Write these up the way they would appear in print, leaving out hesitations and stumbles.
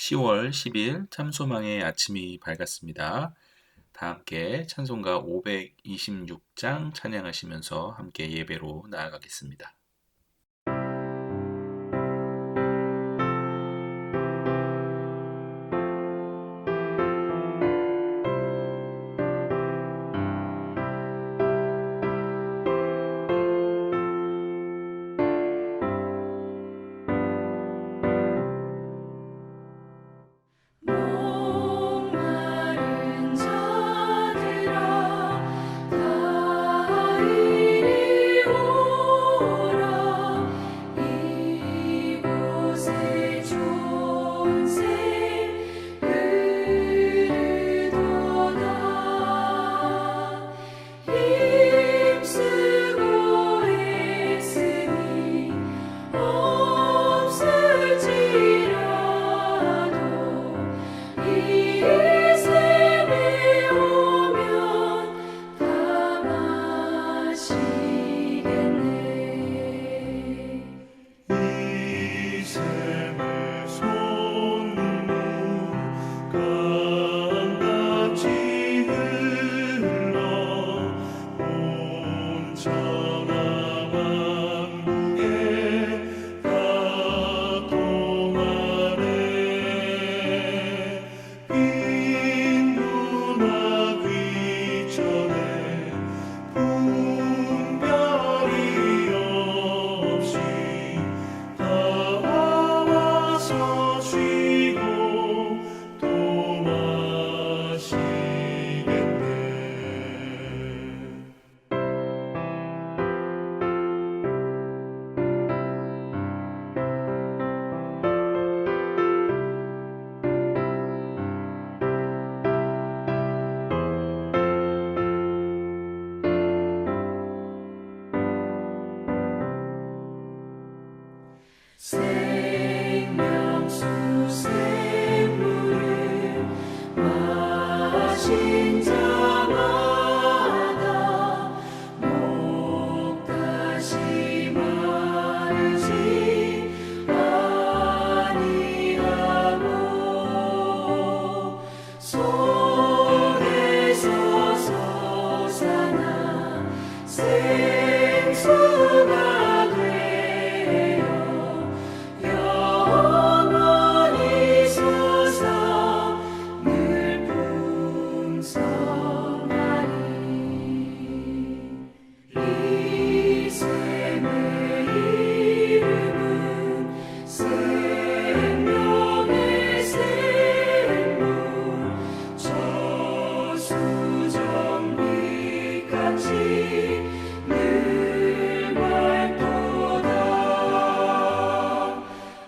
10월 10일 참소망의 아침이 밝았습니다. 다 함께 찬송가 526장 찬양하시면서 함께 예배로 나아가겠습니다. 목마른 자들아 다 이리 오라 이곳에 좋은 샘 흐르도다 힘쓰고 애쓰니 없을지라도 이 샘에 오면 다 마시겠네. 이 샘의 솟는 물 강같이 흘러 온 천하 만국에 다 통하네. 빈군하기 전에 분별이 없이 다 와서 쉬고 또 마시겠네. 생명수 샘물을 마신 자마다 목 다시 마르지 아니하고 속에서 솟아나 생수가 되어 영원히 솟아 늘 풍성하리. 이 샘의 이름은 생명의 샘물 저수정빛같이 늘 맑도다.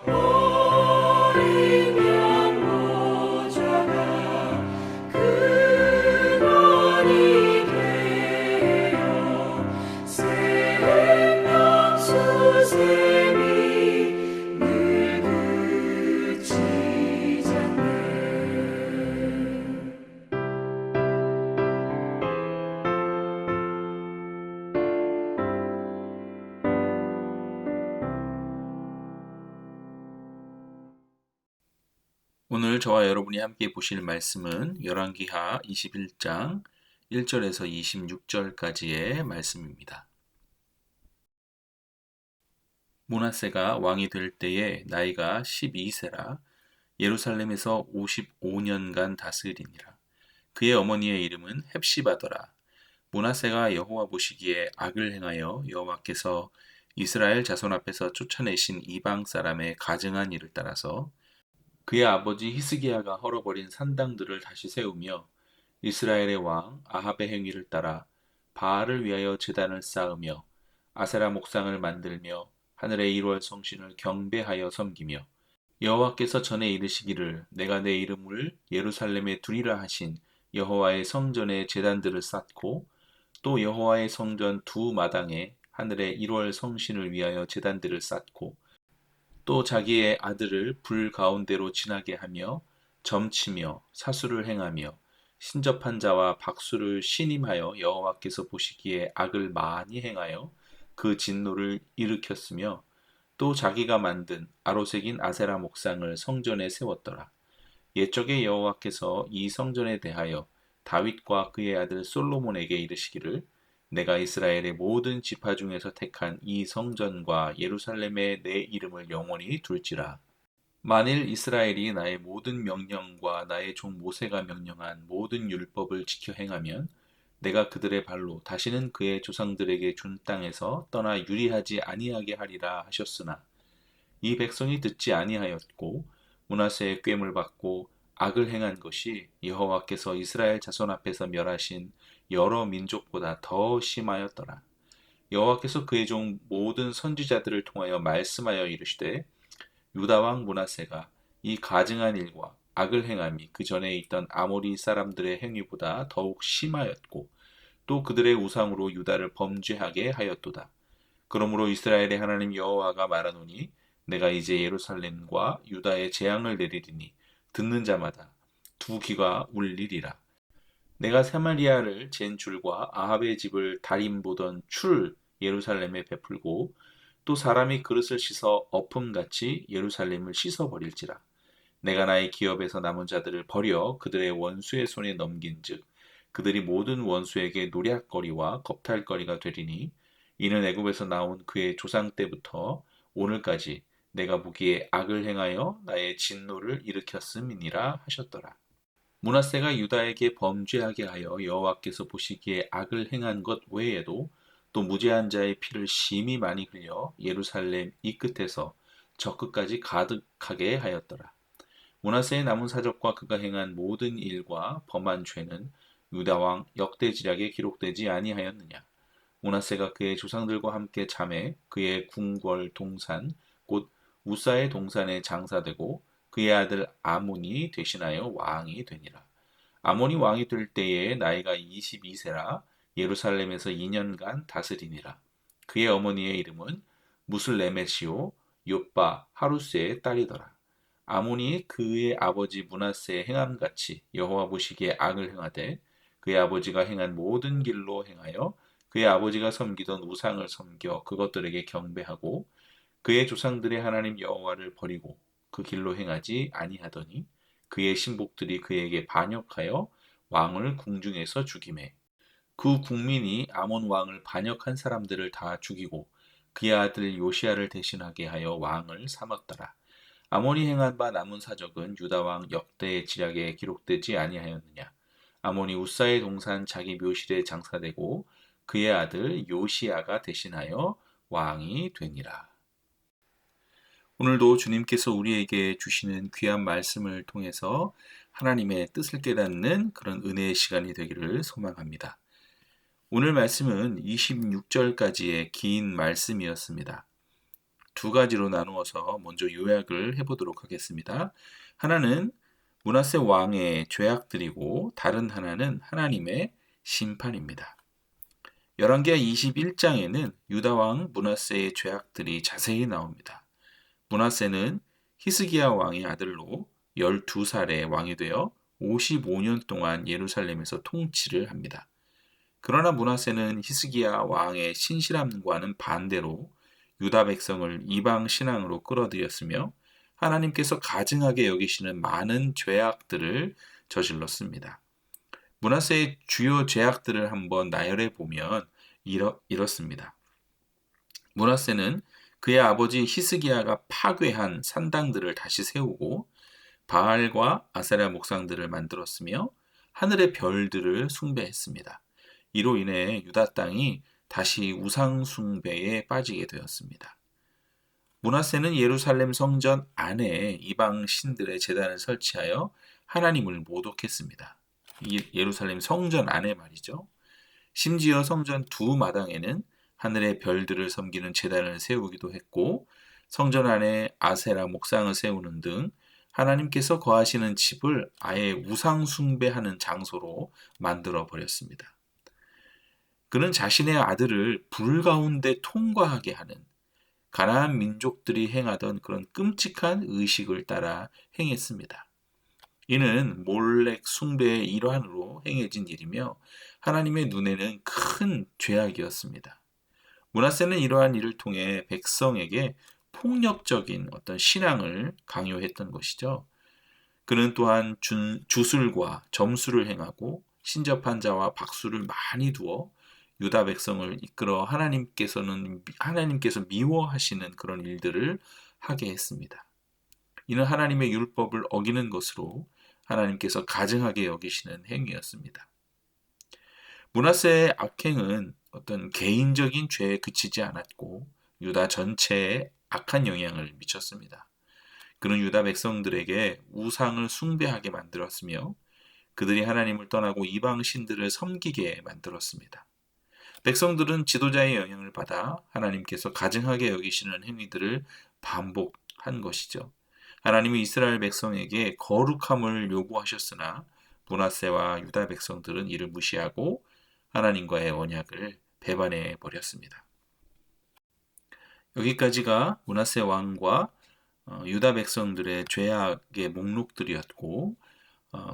어린 양 모자가 근원이 되어 생명수 샘이 늘 그치잖네. 오늘 저와 여러분이 함께 보실 말씀은 열왕기하 21장 1절에서 26절까지의 말씀입니다. 므낫세가 왕이 될 때에 나이가 12세라 예루살렘에서 55년간 다스리니라. 그의 어머니의 이름은 헵시바더라. 므낫세가 여호와 보시기에 악을 행하여 여호와께서 이스라엘 자손 앞에서 쫓아내신 이방 사람의 가증한 일을 따라서 그의 아버지 히스기야가 헐어버린 산당들을 다시 세우며 이스라엘의 왕 아합의 행위를 따라 바알을 위하여 제단을 쌓으며 아세라 목상을 만들며 하늘의 일월 성신을 경배하여 섬기며 여호와께서 전에 이르시기를 내가 내 이름을 예루살렘에 두리라 하신 여호와의 성전에 제단들을 쌓고 또 여호와의 성전 두 마당에 하늘의 일월 성신을 위하여 제단들을 쌓고 또 자기의 아들을 불 가운데로 지나게 하며 점치며 사수를 행하며 신접한 자와 박수를 신임하여 여호와께서 보시기에 악을 많이 행하여 그 진노를 일으켰으며 또 자기가 만든 아로색인 아세라 목상을 성전에 세웠더라. 옛적에 여호와께서 이 성전에 대하여 다윗과 그의 아들 솔로몬에게 이르시기를 내가 이스라엘의 모든 지파 중에서 택한 이 성전과 예루살렘에 내 이름을 영원히 둘지라. 만일 이스라엘이 나의 모든 명령과 나의 종 모세가 명령한 모든 율법을 지켜 행하면 내가 그들의 발로 다시는 그의 조상들에게 준 땅에서 떠나 유리하지 아니하게 하리라 하셨으나 이 백성이 듣지 아니하였고 므낫세의 꾀물 받고 악을 행한 것이 여호와께서 이스라엘 자손 앞에서 멸하신 여러 민족보다 더 심하였더라. 여호와께서 그의 종 모든 선지자들을 통하여 말씀하여 이르시되 유다 왕 므낫세가 이 가증한 일과 악을 행함이 그 전에 있던 아모리 사람들의 행위보다 더욱 심하였고 또 그들의 우상으로 유다를 범죄하게 하였도다. 그러므로 이스라엘의 하나님 여호와가 말하노니 내가 이제 예루살렘과 유다에 재앙을 내리리니 듣는 자마다 두 귀가 울리리라. 내가 사마리아를 잰 줄과 아합의 집을 다림 보던 출 예루살렘에 베풀고 또 사람이 그릇을 씻어 엎음같이 예루살렘을 씻어버릴지라. 내가 나의 기업에서 남은 자들을 버려 그들의 원수의 손에 넘긴즉 그들이 모든 원수에게 노략거리와 겁탈거리가 되리니 이는 애굽에서 나온 그의 조상 때부터 오늘까지 내가 보기에 악을 행하여 나의 진노를 일으켰음이니라 하셨더라. 므낫세가 유다에게 범죄하게 하여 여호와께서 보시기에 악을 행한 것 외에도 또 무죄한 자의 피를 심히 많이 흘려 예루살렘 이 끝에서 저 끝까지 가득하게 하였더라. 므낫세의 남은 사적과 그가 행한 모든 일과 범한 죄는 유다 왕 역대지략에 기록되지 아니하였느냐. 므낫세가 그의 조상들과 함께 잠에 그의 궁궐 동산 곧 우사의 동산에 장사되고 그의 아들 아몬이 대신하여 왕이 되니라. 아몬이 왕이 될 때에 나이가 22세라 예루살렘에서 2년간 다스리니라. 그의 어머니의 이름은 무슬레메시오 욥바 하루스의 딸이더라. 아몬이 그의 아버지 므낫세의 행함같이 여호와 보시기에 악을 행하되 그의 아버지가 행한 모든 길로 행하여 그의 아버지가 섬기던 우상을 섬겨 그것들에게 경배하고 그의 조상들의 하나님 여호와를 버리고 그 길로 행하지 아니하더니 그의 신복들이 그에게 반역하여 왕을 궁중에서 죽이매 그 국민이 아몬 왕을 반역한 사람들을 다 죽이고 그의 아들 요시야를 대신하게 하여 왕을 삼았더라. 아몬이 행한 바 남은 사적은 유다 왕 역대의 지략에 기록되지 아니하였느냐. 아몬이 우사의 동산 자기 묘실에 장사되고 그의 아들 요시야가 대신하여 왕이 되니라. 오늘도 주님께서 우리에게 주시는 귀한 말씀을 통해서 하나님의 뜻을 깨닫는 그런 은혜의 시간이 되기를 소망합니다. 오늘 말씀은 26절까지의 긴 말씀이었습니다. 두 가지로 나누어서 먼저 요약을 해보도록 하겠습니다. 하나는 므낫세 왕의 죄악들이고 다른 하나는 하나님의 심판입니다. 열왕기하 21장에는 유다 왕 므낫세의 죄악들이 자세히 나옵니다. 므낫세는 히스기야 왕의 아들로 12살에 왕이 되어 55년 동안 예루살렘에서 통치를 합니다. 그러나 므낫세는 히스기야 왕의 신실함과는 반대로 유다 백성을 이방 신앙으로 끌어들였으며 하나님께서 가증하게 여기시는 많은 죄악들을 저질렀습니다. 므낫세의 주요 죄악들을 한번 나열해 보면 이렇습니다. 므낫세는 그의 아버지 히스기야가 파괴한 산당들을 다시 세우고 바알과 아세라 목상들을 만들었으며 하늘의 별들을 숭배했습니다. 이로 인해 유다 땅이 다시 우상 숭배에 빠지게 되었습니다. 므낫세는 예루살렘 성전 안에 이방 신들의 제단을 설치하여 하나님을 모독했습니다. 예루살렘 성전 안에 말이죠. 심지어 성전 두 마당에는 하늘의 별들을 섬기는 제단을 세우기도 했고 성전 안에 아세라 목상을 세우는 등 하나님께서 거하시는 집을 아예 우상 숭배하는 장소로 만들어 버렸습니다. 그는 자신의 아들을 불 가운데 통과하게 하는 가나안 민족들이 행하던 그런 끔찍한 의식을 따라 행했습니다. 이는 몰렉 숭배의 일환으로 행해진 일이며 하나님의 눈에는 큰 죄악이었습니다. 므낫세는 이러한 일을 통해 백성에게 폭력적인 어떤 신앙을 강요했던 것이죠. 그는 또한 주술과 점수를 행하고 신접한 자와 박수를 많이 두어 유다 백성을 이끌어 하나님께서 미워하시는 그런 일들을 하게 했습니다. 이는 하나님의 율법을 어기는 것으로 하나님께서 가증하게 여기시는 행위였습니다. 므낫세의 악행은 어떤 개인적인 죄에 그치지 않았고 유다 전체에 악한 영향을 미쳤습니다. 그는 유다 백성들에게 우상을 숭배하게 만들었으며 그들이 하나님을 떠나고 이방 신들을 섬기게 만들었습니다. 백성들은 지도자의 영향을 받아 하나님께서 가증하게 여기시는 행위들을 반복한 것이죠. 하나님이 이스라엘 백성에게 거룩함을 요구하셨으나 므낫세와 유다 백성들은 이를 무시하고 하나님과의 언약을 배반해 버렸습니다. 여기까지가 므낫세 왕과 유다 백성들의 죄악의 목록들이었고,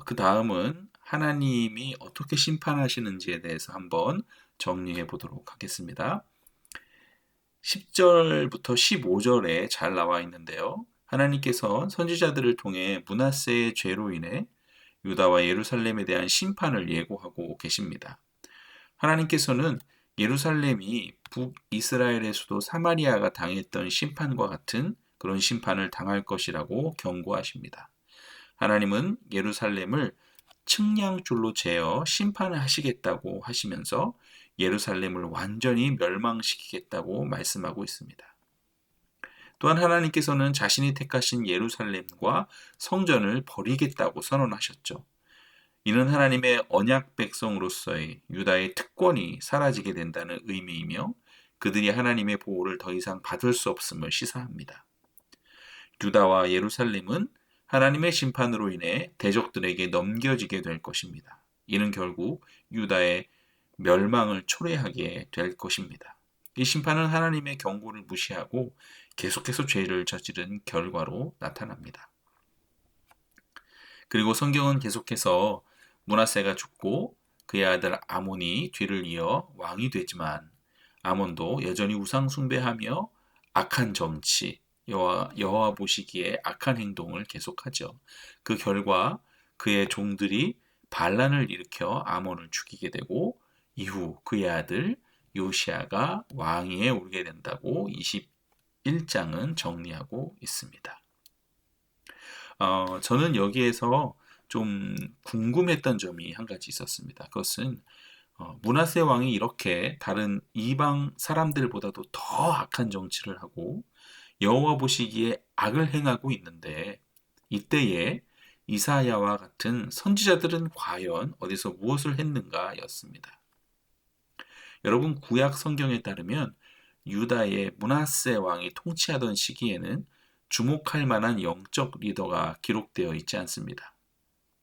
그 다음은 하나님이 어떻게 심판하시는지에 대해서 한번 정리해 보도록 하겠습니다. 10절부터 15절에 잘 나와 있는데요. 하나님께서 선지자들을 통해 므낫세의 죄로 인해 유다와 예루살렘에 대한 심판을 예고하고 계십니다. 하나님께서는 예루살렘이 북이스라엘의 수도 사마리아가 당했던 심판과 같은 그런 심판을 당할 것이라고 경고하십니다. 하나님은 예루살렘을 측량줄로 재어 심판하시겠다고 하시면서 예루살렘을 완전히 멸망시키겠다고 말씀하고 있습니다. 또한 하나님께서는 자신이 택하신 예루살렘과 성전을 버리겠다고 선언하셨죠. 이는 하나님의 언약 백성으로서의 유다의 특권이 사라지게 된다는 의미이며 그들이 하나님의 보호를 더 이상 받을 수 없음을 시사합니다. 유다와 예루살렘은 하나님의 심판으로 인해 대적들에게 넘겨지게 될 것입니다. 이는 결국 유다의 멸망을 초래하게 될 것입니다. 이 심판은 하나님의 경고를 무시하고 계속해서 죄를 저지른 결과로 나타납니다. 그리고 성경은 계속해서 므낫세가 죽고 그의 아들 아몬이 뒤를 이어 왕이 되지만 아몬도 여전히 우상 숭배하며 악한 정치, 여호와 보시기에 악한 행동을 계속하죠. 그 결과 그의 종들이 반란을 일으켜 아몬을 죽이게 되고 이후 그의 아들 요시아가 왕위에 오르게 된다고 21장은 정리하고 있습니다. 저는 여기에서 좀 궁금했던 점이 한 가지 있었습니다. 그것은 므낫세 왕이 이렇게 다른 이방 사람들보다도 더 악한 정치를 하고 여호와 보시기에 악을 행하고 있는데 이때에 이사야와 같은 선지자들은 과연 어디서 무엇을 했는가였습니다. 여러분 구약 성경에 따르면 유다의 므낫세 왕이 통치하던 시기에는 주목할 만한 영적 리더가 기록되어 있지 않습니다.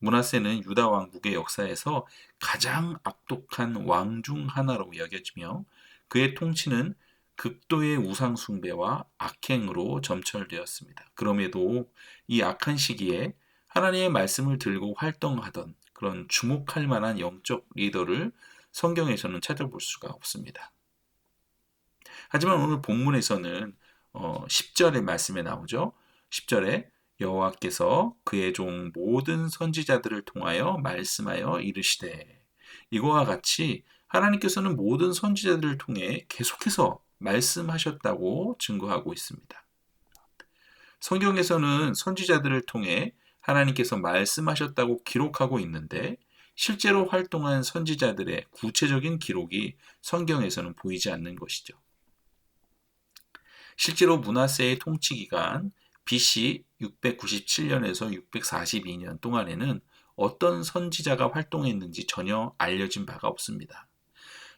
므낫세는 유다 왕국의 역사에서 가장 악독한 왕 중 하나로 여겨지며 그의 통치는 극도의 우상 숭배와 악행으로 점철되었습니다. 그럼에도 이 악한 시기에 하나님의 말씀을 들고 활동하던 그런 주목할 만한 영적 리더를 성경에서는 찾아볼 수가 없습니다. 하지만 오늘 본문에서는 10절의 말씀에 나오죠. 10절에 여호와께서 그의 종 모든 선지자들을 통하여 말씀하여 이르시되 이거와 같이 하나님께서는 모든 선지자들을 통해 계속해서 말씀하셨다고 증거하고 있습니다. 성경에서는 선지자들을 통해 하나님께서 말씀하셨다고 기록하고 있는데 실제로 활동한 선지자들의 구체적인 기록이 성경에서는 보이지 않는 것이죠. 실제로 므낫세의 통치 기간 BC 697년에서 642년 동안에는 어떤 선지자가 활동했는지 전혀 알려진 바가 없습니다.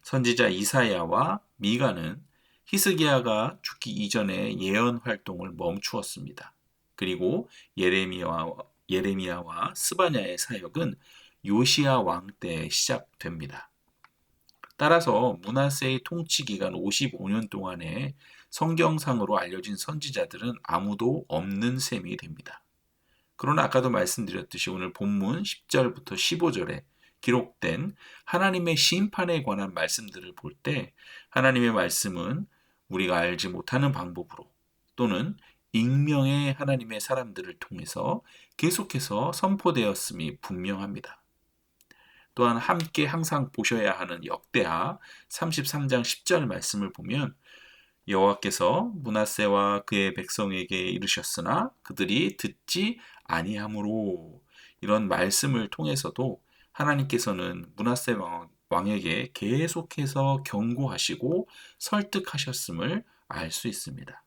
선지자 이사야와 미가는 히스기야가 죽기 이전에 예언 활동을 멈추었습니다. 그리고 예레미야와 스바냐의 사역은 요시야 왕 때 시작됩니다. 따라서 므낫세의 통치 기간 55년 동안에 성경상으로 알려진 선지자들은 아무도 없는 셈이 됩니다. 그러나 아까도 말씀드렸듯이 오늘 본문 10절부터 15절에 기록된 하나님의 심판에 관한 말씀들을 볼 때 하나님의 말씀은 우리가 알지 못하는 방법으로 또는 익명의 하나님의 사람들을 통해서 계속해서 선포되었음이 분명합니다. 또한 함께 항상 보셔야 하는 역대하 33장 10절 말씀을 보면 여호와께서 므낫세와 그의 백성에게 이르셨으나 그들이 듣지 아니하므로, 이런 말씀을 통해서도 하나님께서는 므낫세 왕에게 계속해서 경고하시고 설득하셨음을 알 수 있습니다.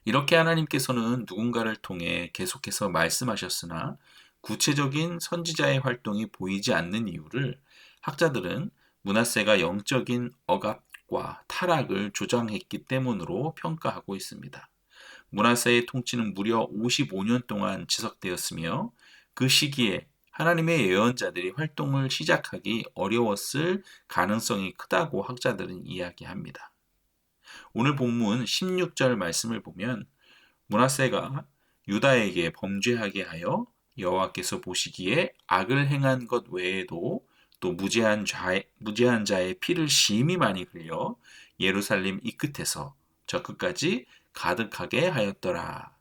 이렇게 하나님께서는 누군가를 통해 계속해서 말씀하셨으나 구체적인 선지자의 활동이 보이지 않는 이유를 학자들은 므낫세가 영적인 억압과 타락을 조장했기 때문으로 평가하고 있습니다. 므낫세의 통치는 무려 55년 동안 지속되었으며 그 시기에 하나님의 예언자들이 활동을 시작하기 어려웠을 가능성이 크다고 학자들은 이야기합니다. 오늘 본문 16절 말씀을 보면 므낫세가 유다에게 범죄하게 하여 여호와께서 보시기에 악을 행한 것 외에도 또 무죄한 자의 피를 심히 많이 흘려 예루살렘 이 끝에서 저 끝까지 가득하게 하였더라.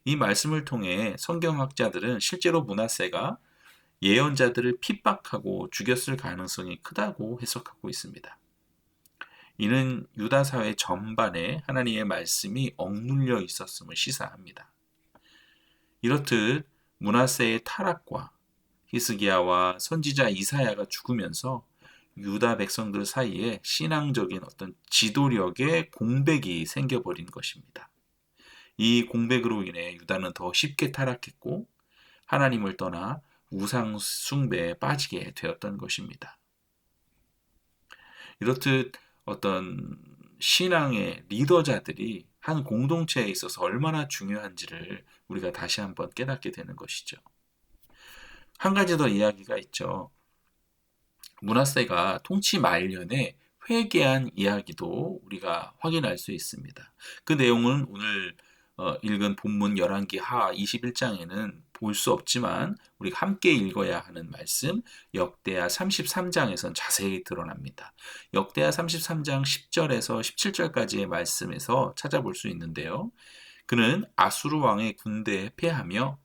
이 말씀을 통해 성경학자들은 실제로 므낫세가 예언자들을 핍박하고 죽였을 가능성이 크다고 해석하고 있습니다. 이는 유다 사회 전반에 하나님의 말씀이 억눌려 있었음을 시사합니다. 이렇듯 므낫세의 타락과 히스기야와 선지자 이사야가 죽으면서 유다 백성들 사이에 신앙적인 어떤 지도력의 공백이 생겨버린 것입니다. 이 공백으로 인해 유다는 더 쉽게 타락했고 하나님을 떠나 우상 숭배에 빠지게 되었던 것입니다. 이렇듯 어떤 신앙의 리더자들이 한 공동체에 있어서 얼마나 중요한지를 우리가 다시 한번 깨닫게 되는 것이죠. 한 가지 더 이야기가 있죠. 므낫세가 통치 말년에 회개한 이야기도 우리가 확인할 수 있습니다. 그 내용은 오늘 읽은 본문 열왕기하 21장에는 볼 수 없지만 우리가 함께 읽어야 하는 말씀 역대하 33장에선 자세히 드러납니다. 역대하 33장 10절에서 17절까지의 말씀에서 찾아볼 수 있는데요. 그는 아수르 왕의 군대에 패하며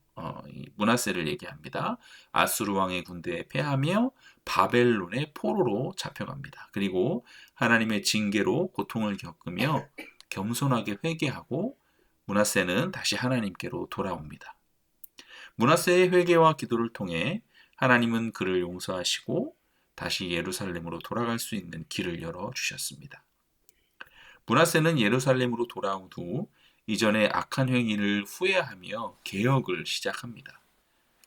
므낫세를 얘기합니다. 아수르 왕의 군대에 패하며 바벨론의 포로로 잡혀갑니다. 그리고 하나님의 징계로 고통을 겪으며 겸손하게 회개하고 므낫세는 다시 하나님께로 돌아옵니다. 므낫세의 회개와 기도를 통해 하나님은 그를 용서하시고 다시 예루살렘으로 돌아갈 수 있는 길을 열어주셨습니다. 므낫세는 예루살렘으로 돌아온 후 이전의 악한 행위를 후회하며 개혁을 시작합니다.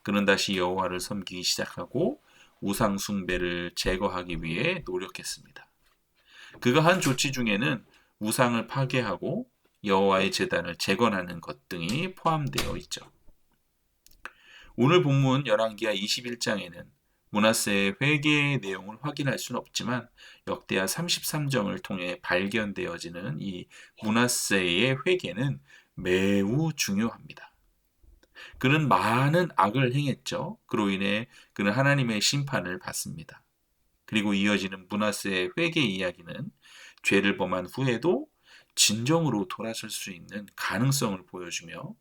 그는 다시 여호와를 섬기기 시작하고 우상 숭배를 제거하기 위해 노력했습니다. 그가 한 조치 중에는 우상을 파괴하고 여호와의 제단을 재건하는 것 등이 포함되어 있죠. 오늘 본문 열왕기하 21장에는 므낫세의 회개의 내용을 확인할 수는 없지만 역대하 33장을 통해 발견되어지는 이 므낫세의 회개는 매우 중요합니다. 그는 많은 악을 행했죠. 그로 인해 그는 하나님의 심판을 받습니다. 그리고 이어지는 므낫세의 회개 이야기는 죄를 범한 후에도 진정으로 돌아설 수 있는 가능성을 보여주며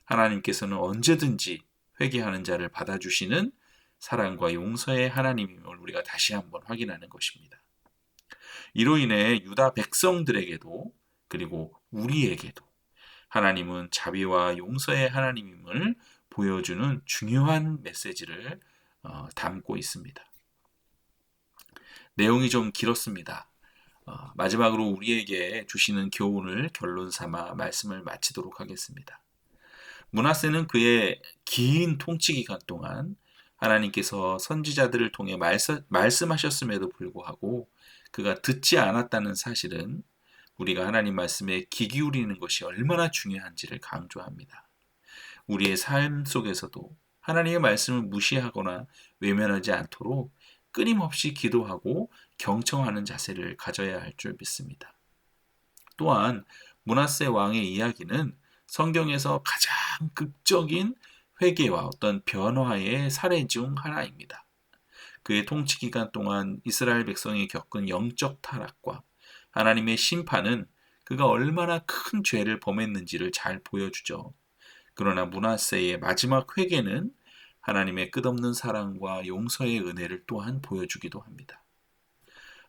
하나님께서는 언제든지 회개하는 자를 받아주시는 사랑과 용서의 하나님임을 우리가 다시 한번 확인하는 것입니다. 이로 인해 유다 백성들에게도 그리고 우리에게도 하나님은 자비와 용서의 하나님임을 보여주는 중요한 메시지를 담고 있습니다. 내용이 좀 길었습니다. 마지막으로 우리에게 주시는 교훈을 결론 삼아 말씀을 마치도록 하겠습니다. 므낫세는 그의 긴 통치 기간 동안 하나님께서 선지자들을 통해 말씀하셨음에도 불구하고 그가 듣지 않았다는 사실은 우리가 하나님 말씀에 귀 기울이는 것이 얼마나 중요한지를 강조합니다. 우리의 삶 속에서도 하나님의 말씀을 무시하거나 외면하지 않도록 끊임없이 기도하고 경청하는 자세를 가져야 할 줄 믿습니다. 또한 므낫세 왕의 이야기는 성경에서 가장 극적인 회개와 어떤 변화의 사례 중 하나입니다. 그의 통치 기간 동안 이스라엘 백성이 겪은 영적 타락과 하나님의 심판은 그가 얼마나 큰 죄를 범했는지를 잘 보여주죠. 그러나 므낫세의 마지막 회개는 하나님의 끝없는 사랑과 용서의 은혜를 또한 보여주기도 합니다.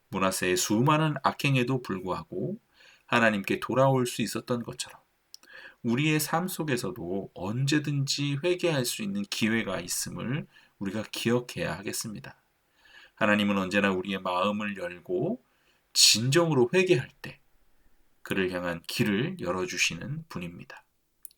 므낫세의 수많은 악행에도 불구하고 하나님께 돌아올 수 있었던 것처럼 우리의 삶 속에서도 언제든지 회개할 수 있는 기회가 있음을 우리가 기억해야 하겠습니다. 하나님은 언제나 우리의 마음을 열고 진정으로 회개할 때 그를 향한 길을 열어주시는 분입니다.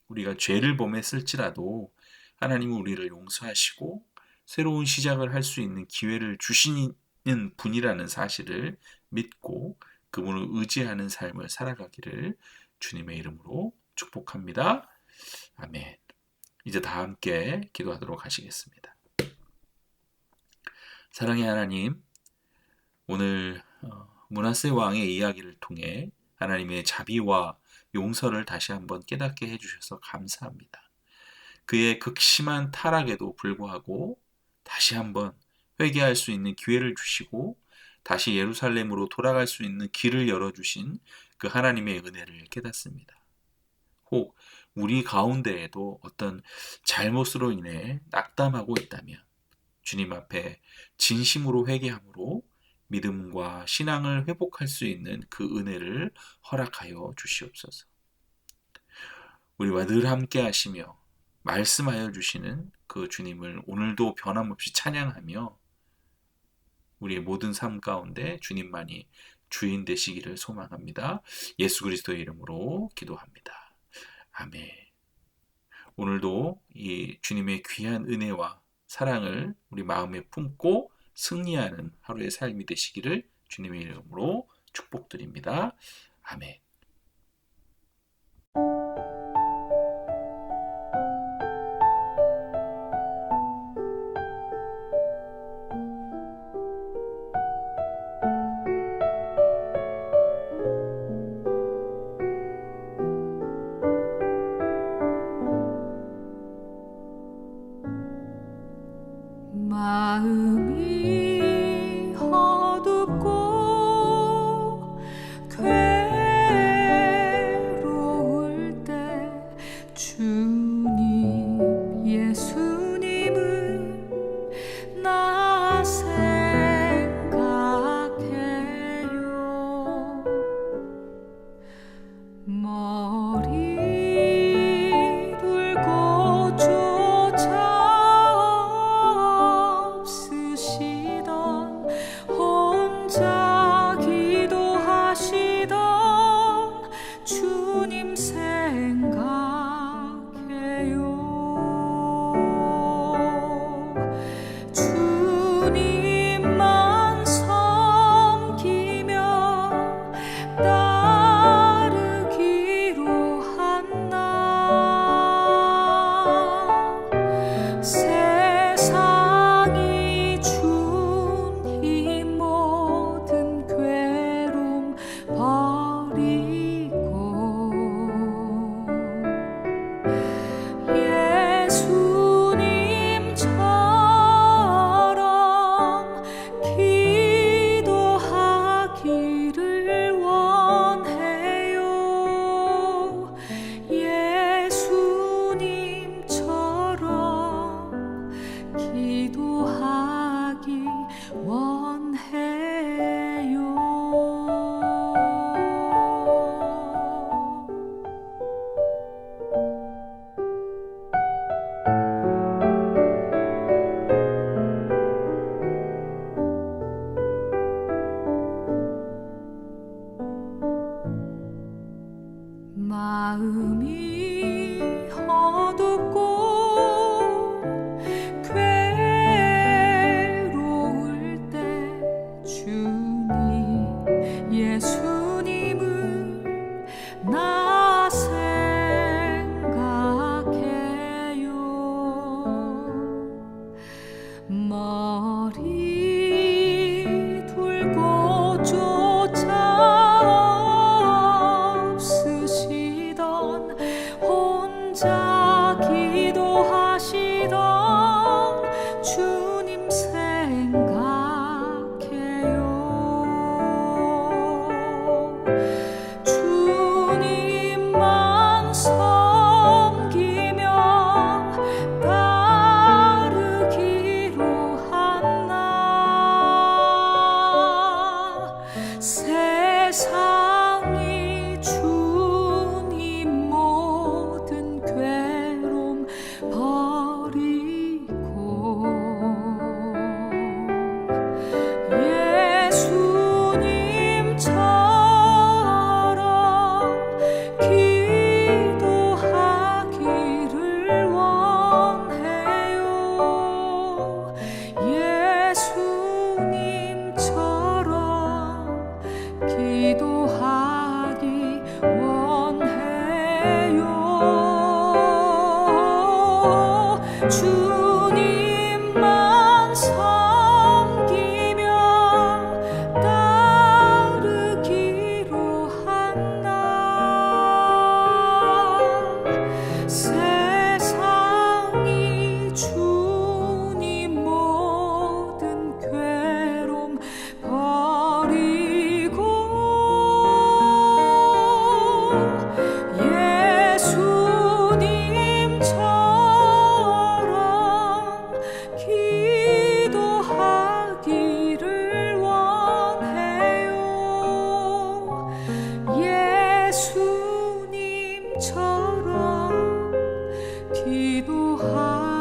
우리가 죄를 범했을지라도 하나님은 우리를 용서하시고 새로운 시작을 할 수 있는 기회를 주시는 분이라는 사실을 믿고 그분을 의지하는 삶을 살아가기를 주님의 이름으로 축복합니다. 아멘. 이제 다 함께 기도하도록 하시겠습니다. 사랑의 하나님, 오늘 므낫세 왕의 이야기를 통해 하나님의 자비와 용서를 다시 한번 깨닫게 해주셔서 감사합니다. 그의 극심한 타락에도 불구하고 다시 한번 회개할 수 있는 기회를 주시고 다시 예루살렘으로 돌아갈 수 있는 길을 열어주신 그 하나님의 은혜를 깨닫습니다. 혹 우리 가운데에도 어떤 잘못으로 인해 낙담하고 있다면 주님 앞에 진심으로 회개함으로 믿음과 신앙을 회복할 수 있는 그 은혜를 허락하여 주시옵소서. 우리와 늘 함께 하시며 말씀하여 주시는 그 주님을 오늘도 변함없이 찬양하며 우리의 모든 삶 가운데 주님만이 주인 되시기를 소망합니다. 예수 그리스도의 이름으로 기도합니다. 아멘. 오늘도 이 주님의 귀한 은혜와 사랑을 우리 마음에 품고 승리하는 하루의 삶이 되시기를 주님의 이름으로 축복드립니다. 아멘. 마음이 어둡고 괴로울 때 주님 예수님을 나 생각해요. 머리 들고 조차 없으시던 혼자 기도하시던 주님 생각해요. 주님만 섬기며 따르기로 한 나 세상이 준 이 모든 괴로움 버리고 예수님처럼 기도하기를 원해요. 예수님처럼 기도하기 원해요. 마음이 어둡고 괴로울 때 주님 예수님을 나 생각해요. 머리 들고 조차 없으시던 혼자 기도하시던 주님 생각해요. 주님만 섬기며 따르기로 한다. 세상이 주님 모든 괴로움 버리고 예수님처럼 기도하기를 원해요. 예수님처럼 기도하